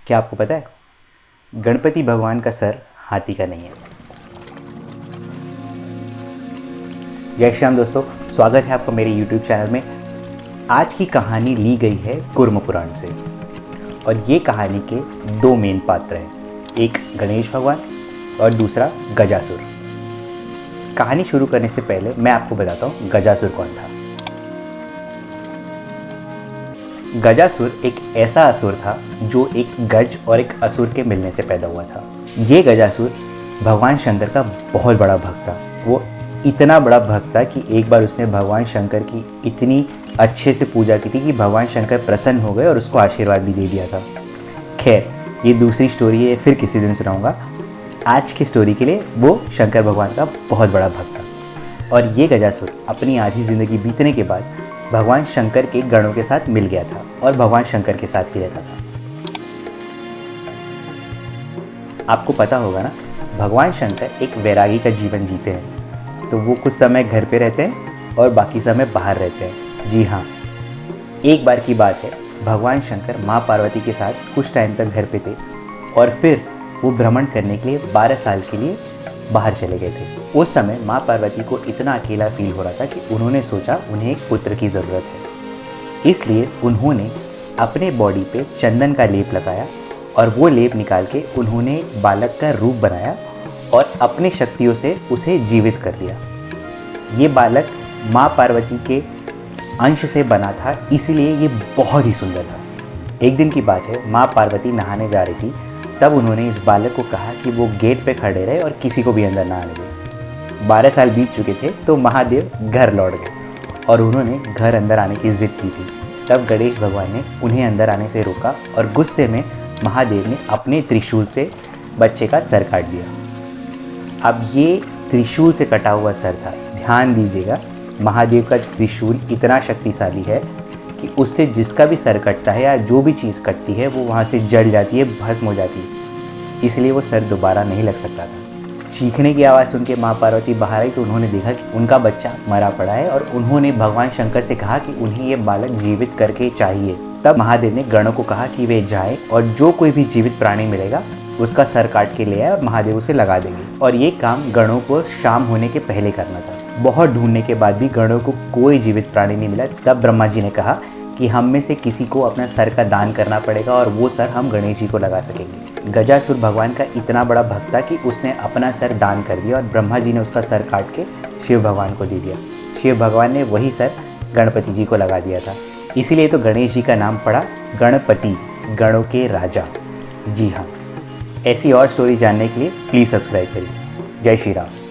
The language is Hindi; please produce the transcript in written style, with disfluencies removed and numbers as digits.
क्या आपको पता है, गणपति भगवान का सर हाथी का नहीं है। जय श्री राम दोस्तों, स्वागत है आपका मेरे YouTube चैनल में। आज की कहानी ली गई है कुर्म पुराण से और ये कहानी के दो मेन पात्र हैं, एक गणेश भगवान और दूसरा गजासुर। कहानी शुरू करने से पहले मैं आपको बताता हूँ गजासुर कौन था। गजासुर एक ऐसा असुर था जो एक गज और एक असुर के मिलने से पैदा हुआ था। ये गजासुर भगवान शंकर का बहुत बड़ा भक्त था। वो इतना बड़ा भक्त था कि एक बार उसने भगवान शंकर की इतनी अच्छे से पूजा की थी कि भगवान शंकर प्रसन्न हो गए और उसको आशीर्वाद भी दे दिया था। खैर, ये दूसरी स्टोरी है, फिर किसी दिन सुनाऊंगा। आज की स्टोरी के लिए वो शंकर भगवान का बहुत बड़ा भक्त था और ये गजासुर अपनी आधी ज़िंदगी बीतने के बाद भगवान शंकर के गणों के साथ मिल गया था और भगवान शंकर के साथ ही रहता था। आपको पता होगा ना, भगवान शंकर एक वैरागी का जीवन जीते हैं, तो वो कुछ समय घर पे रहते हैं और बाकी समय बाहर रहते हैं। जी हाँ, एक बार की बात है, भगवान शंकर माँ पार्वती के साथ कुछ टाइम तक घर पे थे और फिर वो भ्रमण करने के लिए 12 साल के लिए बाहर चले गए थे। उस समय माँ पार्वती को इतना अकेला फील हो रहा था कि उन्होंने सोचा उन्हें एक पुत्र की ज़रूरत है। इसलिए उन्होंने अपने बॉडी पे चंदन का लेप लगाया और वो लेप निकाल के उन्होंने बालक का रूप बनाया और अपनी शक्तियों से उसे जीवित कर दिया। ये बालक माँ पार्वती के अंश से बना था, इसलिए ये बहुत ही सुंदर था। एक दिन की बात है, माँ पार्वती नहाने जा रही थी, तब उन्होंने इस बालक को कहा कि वो गेट पे खड़े रहे और किसी को भी अंदर ना आने दे। 12 साल बीत चुके थे तो महादेव घर लौट गए और उन्होंने घर अंदर आने की जिद की थी। तब गणेश भगवान ने उन्हें अंदर आने से रोका और गुस्से में महादेव ने अपने त्रिशूल से बच्चे का सर काट दिया। अब ये त्रिशूल से कटा हुआ सर था। ध्यान दीजिएगा, महादेव का त्रिशूल इतना शक्तिशाली है कि उससे जिसका भी सर कटता है या जो भी चीज़ कटती है वो वहाँ से जल जाती है, भस्म हो जाती है। इसलिए वो सर दोबारा नहीं लग सकता था। चीखने की आवाज़ सुन के माँ पार्वती बाहर आई तो उन्होंने देखा कि उनका बच्चा मरा पड़ा है और उन्होंने भगवान शंकर से कहा कि उन्हें ये बालक जीवित करके चाहिए। तब महादेव ने गणों को कहा कि वे जाए और जो कोई भी जीवित प्राणी मिलेगा उसका सर काट के ले आए और महादेव उसे लगा देंगे। और ये काम गणों को शाम होने के पहले करना था। बहुत ढूंढने के बाद भी गणों को कोई जीवित प्राणी नहीं मिला। तब ब्रह्मा जी ने कहा कि हम में से किसी को अपना सर का दान करना पड़ेगा और वो सर हम गणेश जी को लगा सकेंगे। गजासुर भगवान का इतना बड़ा भक्त था कि उसने अपना सर दान कर दिया और ब्रह्मा जी ने उसका सर काट के शिव भगवान को दे दिया। शिव भगवान ने वही सर गणपति जी को लगा दिया था। इसीलिए तो गणेश जी का नाम पड़ा गणपति, गणों के राजा। जी हाँ, ऐसी और स्टोरी जानने के लिए प्लीज़ सब्सक्राइब करिए। जय श्री राम।